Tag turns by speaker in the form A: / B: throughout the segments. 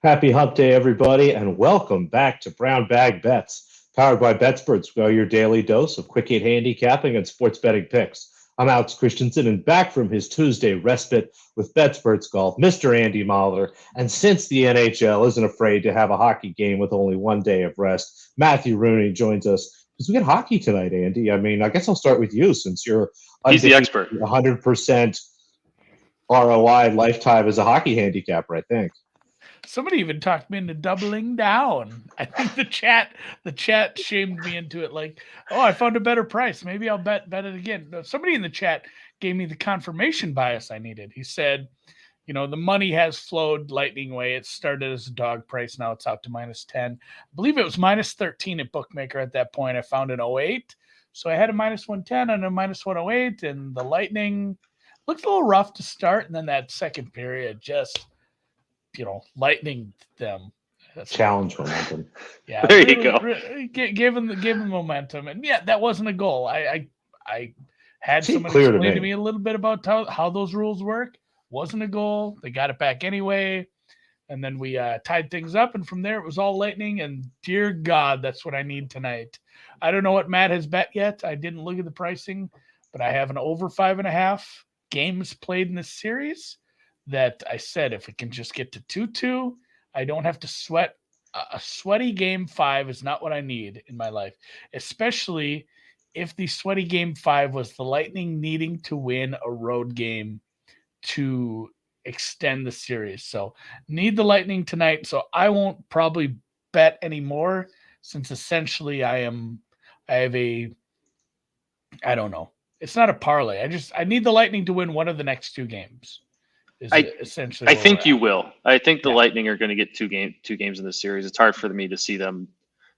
A: Happy Hump Day, everybody, and welcome back to Brown Bag Bets, powered by BetSperts, your daily dose of quick hit handicapping and sports betting picks. I'm Alex Christensen, and back from his Tuesday respite with BetSperts Golf, Mr. Andy Mahler. And since the NHL isn't afraid to have a hockey game with only one day of rest, Matthew Rooney joins us because we get hockey tonight, Andy. I mean, I guess I'll start with you since you're
B: He's the expert.
A: 100% ROI lifetime as a hockey handicapper, I think.
C: Somebody even talked me into doubling down. I think the chat shamed me into it. Like, oh, I found a better price. Maybe I'll bet it again. No, somebody in the chat gave me the confirmation bias I needed. He said, the money has flowed lightning way. It started as a dog price. Now it's out to -10. I believe it was -13 at Bookmaker at that point. I found an 08. So I had a -110 and a -108, and the Lightning looked a little rough to start. And then that second period just lightning them.
A: That's challenge momentum.
C: Yeah,
B: there you go.
C: Give them momentum, and yeah, that wasn't a goal. I had someone explain to me a little bit about how those rules work. Wasn't a goal. They got it back anyway, and then we tied things up, and from there it was all lightning. And dear God, that's what I need tonight. I don't know what Matt has bet yet. I didn't look at the pricing, but I have an over 5.5 games played in this series. That I said, if it can just get to 2-2, I don't have to sweat. A sweaty game 5 is not what I need in my life, especially if the sweaty game 5 was the Lightning needing to win a road game to extend the series. So need the Lightning tonight. So I won't probably bet anymore since essentially I don't know. It's not a parlay. I need the Lightning to win one of the next 2 games.
B: I think you will. I think the Lightning are going to get two games in the series. It's hard for me to see them,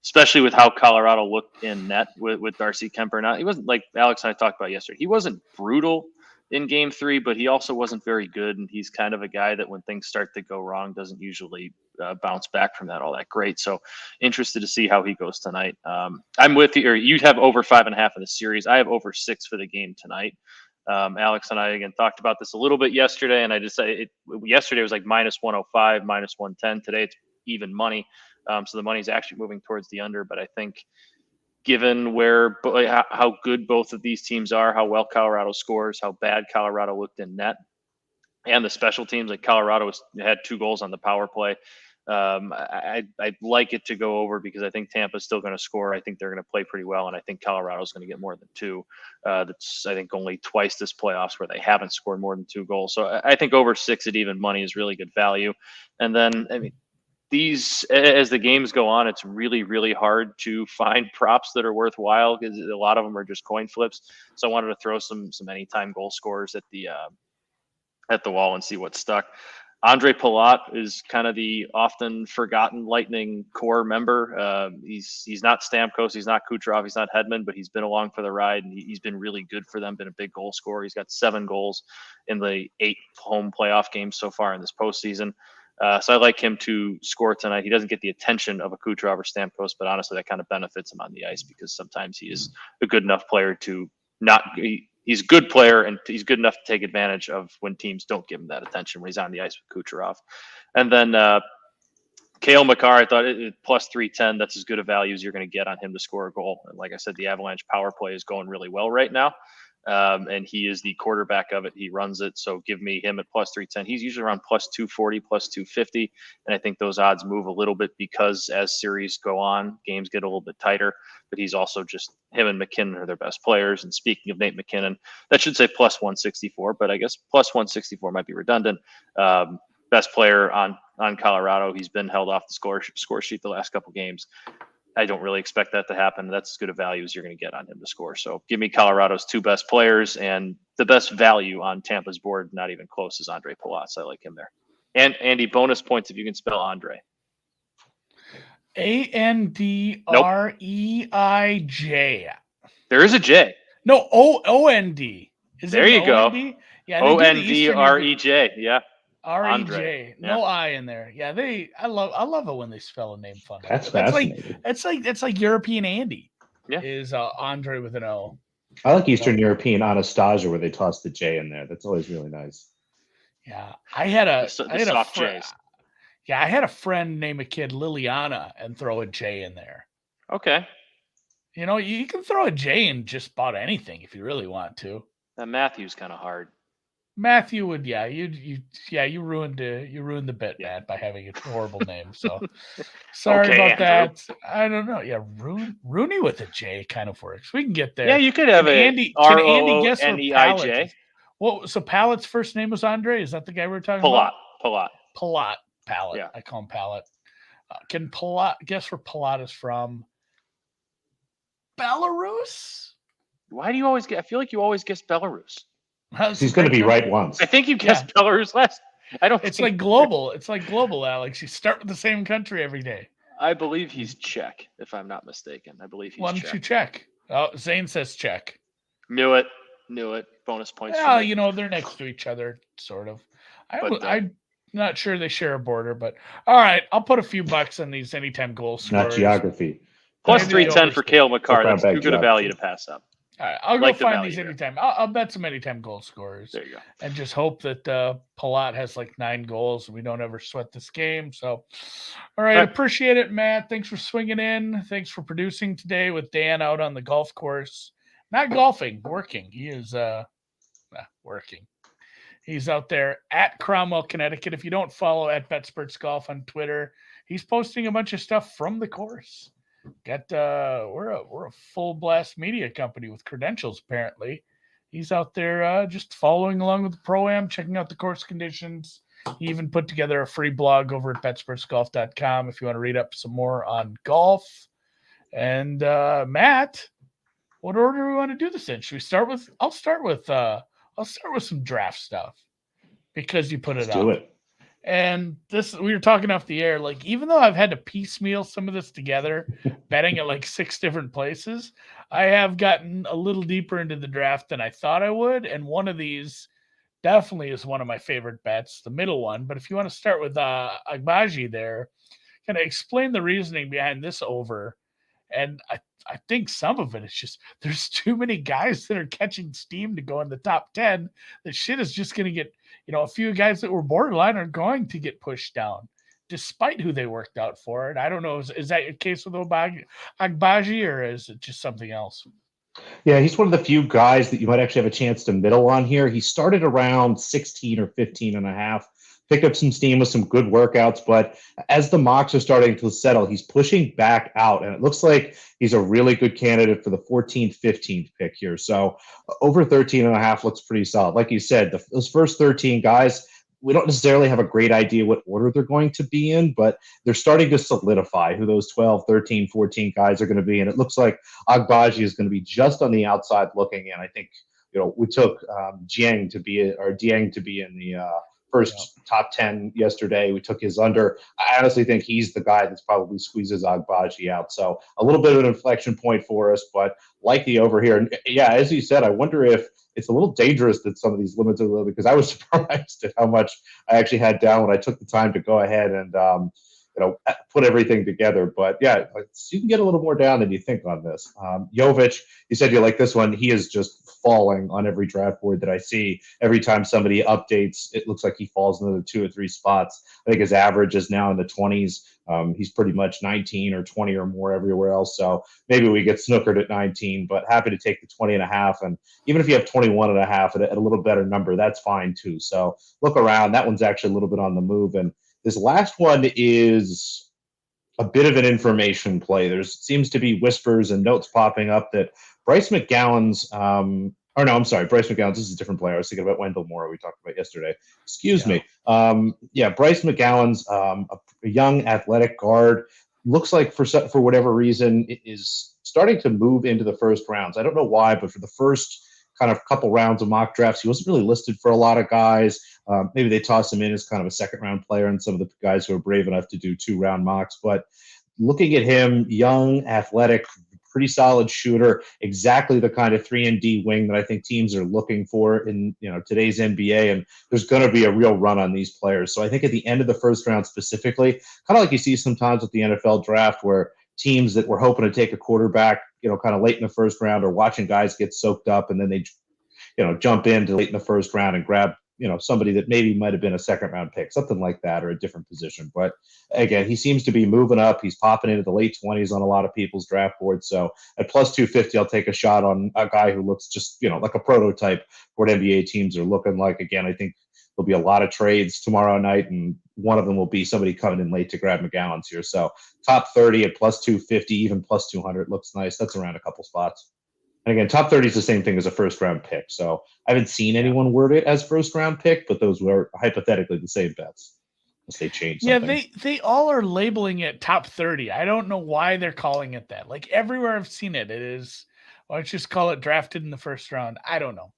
B: especially with how Colorado looked in net with Darcy Kemper. Now, he wasn't like Alex and I talked about yesterday. He wasn't brutal in Game 3, but he also wasn't very good. And he's kind of a guy that when things start to go wrong, doesn't usually bounce back from that all that great. So interested to see how he goes tonight. I'm with you. Or you have over 5.5 in the series. I have over 6 for the game tonight. Alex and I again talked about this a little bit yesterday, and I just said yesterday was like -105, -110. Today it's even money, so the money is actually moving towards the under. But I think, given how good both of these teams are, how well Colorado scores, how bad Colorado looked in net, and the special teams, like Colorado had 2 goals on the power play. I'd like it to go over because I think Tampa's still going to score. I think they're going to play pretty well, and I think Colorado's going to get more than 2. That's, I think, only twice this playoffs where they haven't scored more than 2 goals. So I think over 6 at even money is really good value. And then, I mean, these, as the games go on, it's really, really hard to find props that are worthwhile because a lot of them are just coin flips. So I wanted to throw some anytime goal scorers at the wall and see what stuck. Andre Palat is kind of the often forgotten Lightning core member. He's not Stamkos, he's not Kucherov, he's not Hedman, but he's been along for the ride, and he's been really good for them, been a big goal scorer. He's got 7 goals in the 8 home playoff games so far in this postseason. So I like him to score tonight. He doesn't get the attention of a Kucherov or Stamkos, but honestly, that kind of benefits him on the ice because sometimes he is a good enough player to not – he's a good player, and he's good enough to take advantage of when teams don't give him that attention when he's on the ice with Kucherov. And then Cale Makar, I thought plus 310, that's as good a value as you're going to get on him to score a goal. And like I said, the Avalanche power play is going really well right now. And he is the quarterback of it. He runs it. So give me him at plus 310. He's usually around plus 240, plus 250. And I think those odds move a little bit because as series go on, games get a little bit tighter. But he's also just, him and McKinnon are their best players. And speaking of Nate McKinnon, that should say plus 164, but I guess plus 164 might be redundant. Best player on Colorado. He's been held off the score sheet the last couple games. I don't really expect that to happen. That's as good a value as you're going to get on him to score. So give me Colorado's 2 best players, and the best value on Tampa's board, not even close, is Andre Palat. I like him there. And Andy, bonus points if you can spell Andre.
C: Andreij.
B: There is a J.
C: No, OND.
B: There you go.
C: Yeah,
B: ONDREJ. Yeah.
C: R-E-J, no I in there. Yeah, I love it when they spell a name funny.
A: That's fascinating.
C: That's like European Andy.
B: Yeah,
C: is Andre with an O.
A: I like Eastern European Anastasia where they toss the J in there. That's always really nice.
C: Yeah, I had a
B: soft J's.
C: Yeah, I had a friend name a kid Liliana and throw a J in there.
B: Okay.
C: You can throw a J in just about anything if you really want to.
B: Matthew's kind of hard.
C: Matthew would, you ruined the bit, yeah. Matt, by having a horrible name. So sorry about Andrew. That. I don't know. Yeah, Rooney with a J kind of works. We can get there.
B: Yeah, you could have Andy guess where Pallet is?
C: Well, so Pallet's first name was Andre. Is that the guy we were talking
B: about?
C: Palat. Pallet. Yeah. I call him Pallet. Can Palat guess where Palat is from? Belarus?
B: Why do you always I feel like you always guess Belarus.
A: He's going to be right once.
B: I think you guessed Belarus last. I don't.
C: It's like global. It's like global, Alex. You start with the same country every day.
B: I believe he's Czech, if I'm not mistaken. I believe he's Czech.
C: Why don't you check? Oh, Zane says Czech.
B: Knew it. Bonus points.
C: Yeah, they're next to each other, sort of. I'm not sure they share a border, but all right. I'll put a few bucks on these anytime goal scorers.
A: Not geography.
B: Plus 310 for Cale McCarr. That's too good a value to pass up.
C: All right, I'll go find these anytime. I'll bet some anytime goal scorers.
B: There you go.
C: And just hope that Palat has like 9 goals and we don't ever sweat this game. So, all right, appreciate it, Matt. Thanks for swinging in. Thanks for producing today with Dan out on the golf course. Not golfing, working. He is working. He's out there at Cromwell, Connecticut. If you don't follow at BetSperts Golf on Twitter, he's posting a bunch of stuff from the course. We're a full blast media company with credentials. Apparently, he's out there just following along with the pro-am, checking out the course conditions. He even put together a free blog over at BetSpertsGolf.com if you want to read up some more on golf. And Matt, what order do we want to do this in? Should we start with? I'll start with some draft stuff because you put it up.
A: Do it.
C: And we were talking off the air, like, even though I've had to piecemeal some of this together, betting at like 6 different places, I have gotten a little deeper into the draft than I thought I would. And one of these definitely is one of my favorite bets, the middle one. But if you want to start with Agbaji there, kind of explain the reasoning behind this over. And I think some of it is just there's too many guys that are catching steam to go in the top 10. The shit is just going to get, a few guys that were borderline are going to get pushed down despite who they worked out for it. I don't know. Is that your case with Agbaji or is it just something else?
A: Yeah, he's one of the few guys that you might actually have a chance to middle on here. He started around 16 or 15 and a half. Picked up some steam with some good workouts, but as the mocks are starting to settle, he's pushing back out, and it looks like he's a really good candidate for the 14th, 15th pick here. So over 13 and a half looks pretty solid. Like you said, those first 13 guys, we don't necessarily have a great idea what order they're going to be in, but they're starting to solidify who those 12, 13, 14 guys are going to be, and it looks like Agbaji is going to be just on the outside looking in. I think, we took Dieng to be in the first top 10 yesterday. We took his under. I honestly think he's the guy that's probably squeezes Agbaji out. So a little bit of an inflection point for us, but like the over here. And yeah, as you said, I wonder if it's a little dangerous that some of these limits are low, because I was surprised at how much I actually had down when I took the time to go ahead and put everything together. But yeah, you can get a little more down than you think on this. Jovic, you said you like this one. He is just falling on every draft board that I see. Every time somebody updates, it looks like he falls another 2 or 3 spots. I think his average is now in the 20s. He's pretty much 19 or 20 or more everywhere else. So maybe we get snookered at 19, but happy to take the 20 and a half. And even if you have 21 and a half at a little better number, that's fine too. So look around. That one's actually a little bit on the move. And this last one is a bit of an information play. There seems to be whispers and notes popping up that Bryce McGowan's Bryce McGowan's, this is a different player. I was thinking about Wendell Moore we talked about yesterday. Excuse me. Bryce McGowan's a young athletic guard. Looks like for whatever reason it is starting to move into the first rounds. I don't know why, but for the first kind of couple rounds of mock drafts, he wasn't really listed for a lot of guys. Maybe they tossed him in as kind of a second-round player and some of the guys who are brave enough to do 2-round mocks. But looking at him, young, athletic, pretty solid shooter, exactly the kind of 3-and-D wing that I think teams are looking for in today's NBA. And there's going to be a real run on these players. So I think at the end of the first round specifically, kind of like you see sometimes with the NFL draft where teams that were hoping to take a quarterback, kind of late in the first round, or watching guys get soaked up and then they, jump into late in the first round and grab, somebody that maybe might have been a second round pick, something like that, or a different position. But again, he seems to be moving up. He's popping into the late 20s on a lot of people's draft boards. So at plus 250, I'll take a shot on a guy who looks just, like a prototype for what NBA teams are looking like. Again, I think there'll be a lot of trades tomorrow night, and one of them will be somebody coming in late to grab McGowan's here. So top 30 at plus 250, even plus 200 looks nice. That's around a couple spots. And again, top 30 is the same thing as a first-round pick. So I haven't seen anyone word it as first-round pick, but those were hypothetically the same bets unless they change something.
C: Yeah, they all are labeling it top 30. I don't know why they're calling it that. Like everywhere I've seen it, it is, why don't you just call it drafted in the first round? I don't know.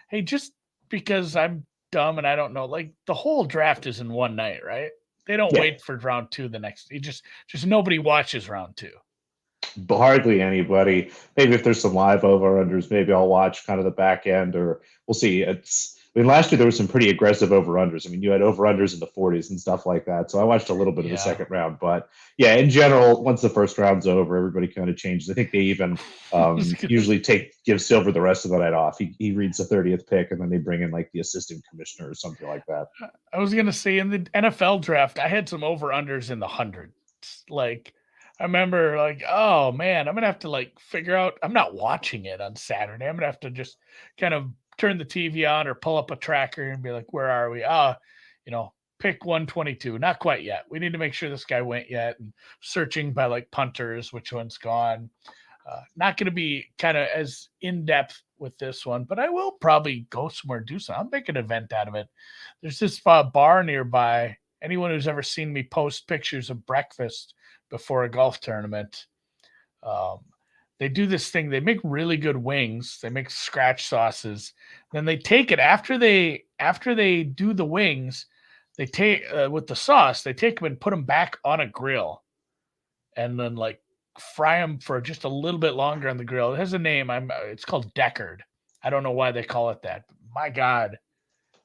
C: Hey, just because I'm dumb and I don't know, like the whole draft is in one night, right? They don't wait for round 2 the next. Just nobody watches round 2.
A: Hardly anybody. Maybe if there's some live over-unders, maybe I'll watch kind of the back end, or we'll see. Last year there was some pretty aggressive over-unders. You had over-unders in the 40s and stuff like that. So I watched a little bit of the second round. But yeah, in general, once the first round's over, everybody kind of changes. I think they even usually give Silver the rest of the night off. He reads the 30th pick, and then they bring in like the assistant commissioner or something like that.
C: I was going to say, in the NFL draft, I had some over-unders in the hundreds. Like, I remember like, oh man, I'm going to have to like figure out, I'm not watching it on Saturday. I'm going to have to just kind of turn the TV on or pull up a tracker and be like, where are we? Pick 122. Not quite yet. We need to make sure this guy went yet. And searching by like punters, which one's gone. Not going to be kind of as in-depth with this one, but I will probably go somewhere, do something. I'll make an event out of it. There's this bar nearby. Anyone who's ever seen me post pictures of breakfast before a golf tournament, they do this thing. They make really good wings. They make scratch sauces. Then they take it after they do the wings. They take with the sauce. They take them and put them back on a grill, and then like fry them for just a little bit longer on the grill. It has a name. It's called Deckard. I don't know why they call it that. But my God,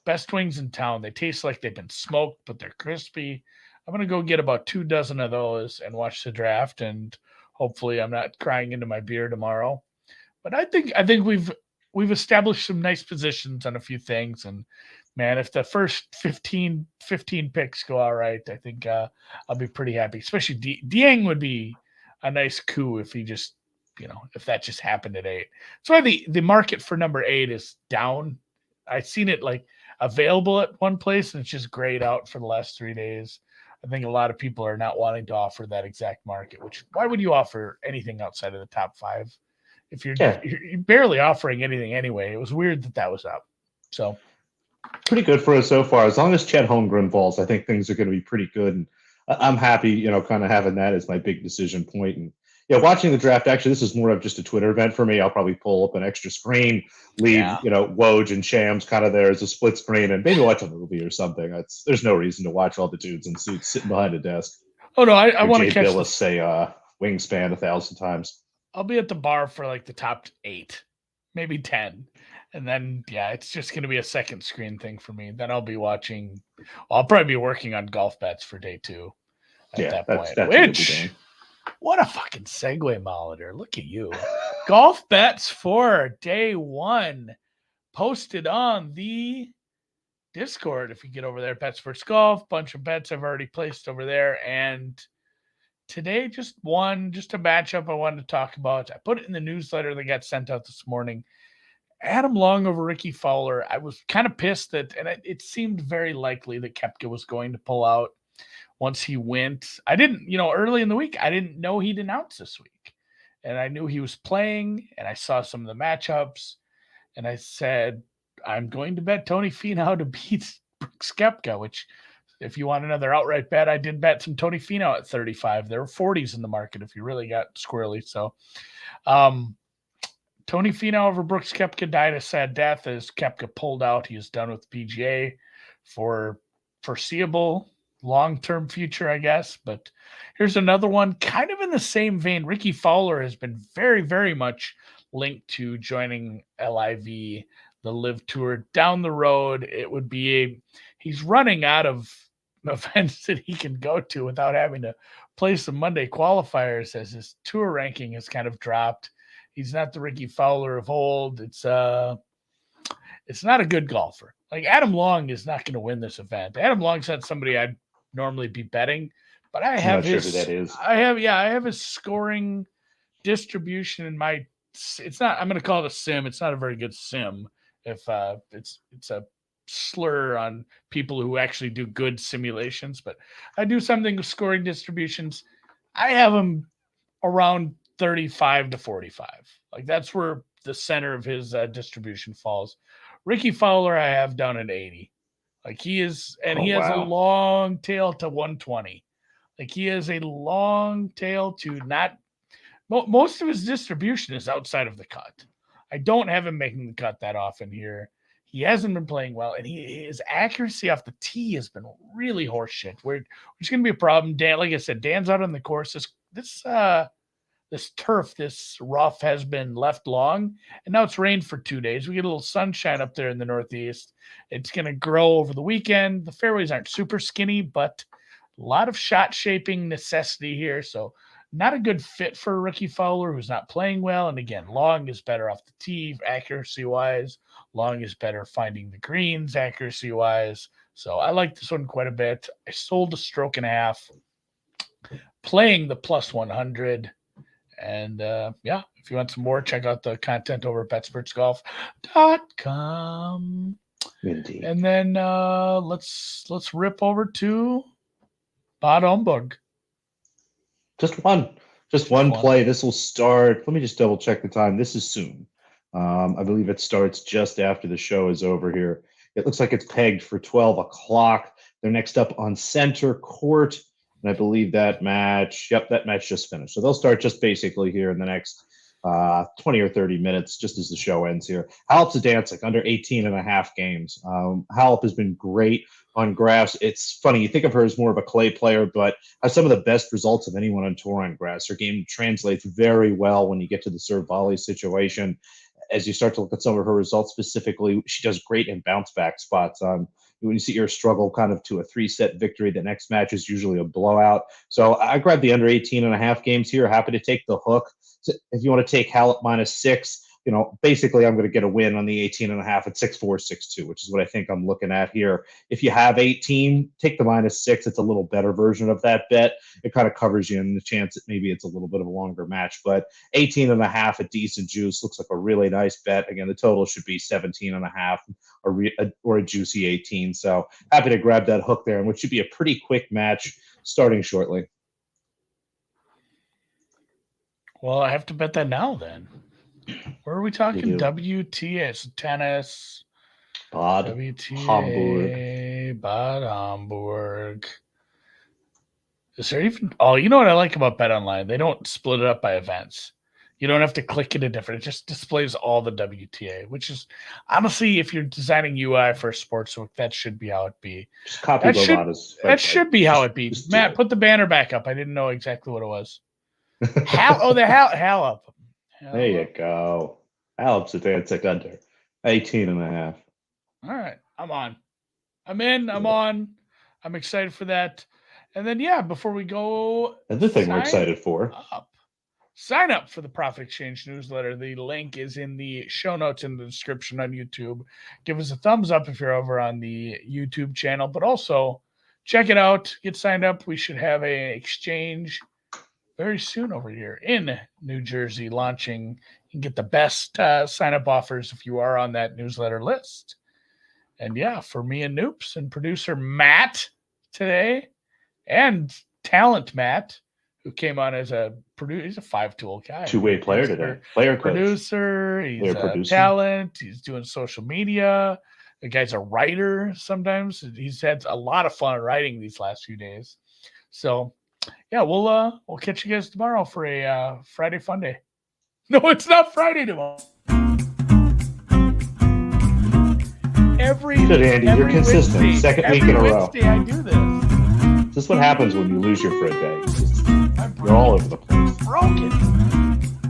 C: best wings in town. They taste like they've been smoked, but they're crispy. I'm gonna go get about 2 dozen of those and watch the draft, and hopefully I'm not crying into my beer tomorrow. But I think we've established some nice positions on a few things, and man, if the first 15 picks go all right, I think I'll be pretty happy. Especially Dieng would be a nice coup if he just, if that just happened at 8. So the market for number 8 is down. I've seen it like available at one place, and it's just grayed out for the last 3 days. I think a lot of people are not wanting to offer that exact market, which why would you offer anything outside of the top 5 if you're barely offering anything anyway? It was weird that was up. So
A: pretty good for us so far. As long as Chet Holmgren falls, I think things are going to be pretty good. And I'm happy, kind of having that as my big decision point. And watching the draft, actually, this is more of just a Twitter event for me. I'll probably pull up an extra screen, leave, Woj and Shams kind of there as a split screen, and maybe watch a movie or something. There's no reason to watch all the dudes in suits sitting behind a desk.
C: Oh, no, I want to catch
A: Billis say wingspan 1,000 times.
C: I'll be at the bar for like the top 8, maybe 10. And then, it's just going to be a second screen thing for me. Then I'll be watching. I'll probably be working on golf bets for day 2 at that point.
A: That's
C: what a fucking segue, Molitor. Look at you. Golf bets for day 1 posted on the Discord. If you get over there, Bets First Golf, bunch of bets I've already placed over there. And today, just a matchup I wanted to talk about. I put it in the newsletter that got sent out this morning. Adam Long over Ricky Fowler. I was kind of pissed and it seemed very likely that Koepka was going to pull out once he went. I didn't, early in the week, I didn't know he'd announced this week. And I knew he was playing, and I saw some of the matchups, and I said, I'm going to bet Tony Finau to beat Brooks Koepka, which, if you want another outright bet, I did bet some Tony Finau at 35. There were 40s in the market if you really got squirrely. So, Tony Finau over Brooks Koepka died a sad death as Koepka pulled out. He is done with PGA for foreseeable long-term future, I guess. But here's another one kind of in the same vein. Ricky Fowler has been very, very much linked to joining LIV, the Live Tour down the road. It would be he's running out of events that he can go to without having to play some Monday qualifiers, as his tour ranking has kind of dropped. He's not the Ricky Fowler of old. It's it's not a good golfer. Like Adam Long is not going to win this event. Adam Long's not somebody I'd normally be betting, but I have
A: I'm not sure who that is.
C: I have his scoring distribution in my. It's not. I'm going to call it a sim. It's not a very good sim. If it's a slur on people who actually do good simulations, but I do something with scoring distributions. I have him around 35 to 45. Like that's where the center of his distribution falls. Ricky Fowler, I have down at 80. Like he is, and he has a long tail to 120. Like he has a long tail to not. Most of his distribution is outside of the cut. I don't have him making the cut that often here. He hasn't been playing well, and his accuracy off the tee has been really horseshit. Which is going to be a problem. Dan, like I said, Dan's out on the course. This turf, this rough has been left long, and now it's rained for 2 days. We get a little sunshine up there in the Northeast. It's going to grow over the weekend. The fairways aren't super skinny, but a lot of shot shaping necessity here. So not a good fit for Ricky Fowler, who's not playing well. And again, Long is better off the tee, accuracy-wise. Long is better finding the greens, accuracy-wise. So I like this one quite a bit. I sold a stroke and a half, playing the plus 100. And if you want some more, check out the content over at betsportsgolf.com.
A: Indeed.
C: And then let's rip over to Bad Homburg.
A: Just one play. This will start. Let me just double check the time. This is soon. I believe it starts just after the show is over here. It looks like it's pegged for 12 o'clock. They're next up on center court. And I believe that match just finished. So they'll start just basically here in the next 20 or 30 minutes, just as the show ends here. Halep Zidansek, under 18 and a half games. Halep has been great on grass. It's funny, you think of her as more of a clay player, but has some of the best results of anyone on tour on grass. Her game translates very well when you get to the serve volley situation. As you start to look at some of her results specifically, she does great in bounce back spots. When you see her struggle kind of to a 3-set victory, the next match is usually a blowout. So I grabbed the under 18 and a half games here. Happy to take the hook. So if you want to take Halep -6, basically I'm going to get a win on the 18 and a half at 6-4, 6-2, which is what I think I'm looking at here. If you have 18, take the -6. It's a little better version of that bet. It kind of covers you in the chance that maybe it's a little bit of a longer match, but 18 and a half at decent juice looks like a really nice bet. Again, the total should be 17 and a half or a juicy 18. So happy to grab that hook there, and which should be a pretty quick match starting shortly.
C: Well, I have to bet that now then. Where are we talking? WTA, so tennis.
A: Bad
C: WTA, Bad Homburg. Is there even? Oh, you know what I like about BetOnline? They don't split it up by events. You don't have to click it different. It just displays all the WTA, which is honestly, if you're designing UI for a sportsbook, that should be how it be.
A: Just copy
C: that should be how it be. Matt, put the banner back up. I didn't know exactly what it was. Halep.
A: There you go. Halep Zidansek under 18 and a half.
C: All right. I'm on. I'm in. I'm on. I'm excited for that. And then, before we go.
A: Another thing we're excited for.
C: Sign up for the Profit Exchange newsletter. The link is in the show notes in the description on YouTube. Give us a thumbs up if you're over on the YouTube channel, but also check it out. Get signed up. We should have an exchange very soon over here in New Jersey launching. You can get the best sign-up offers if you are on that newsletter list. And for me and Noops and producer Matt today, and talent Matt, who came on as a producer. He's a 5-tool guy.
A: Two-way player today. Player coach.
C: Producer. He's a talent. He's doing social media. The guy's a writer sometimes. He's had a lot of fun writing these last few days. So, we'll catch you guys tomorrow for a Friday fun day. No, it's not Friday tomorrow.
A: You're consistent.
C: Wednesday,
A: Second week in a row.
C: Wednesday I do this.
A: This is what happens when you lose your for a day. You're all over the place.
C: Broken.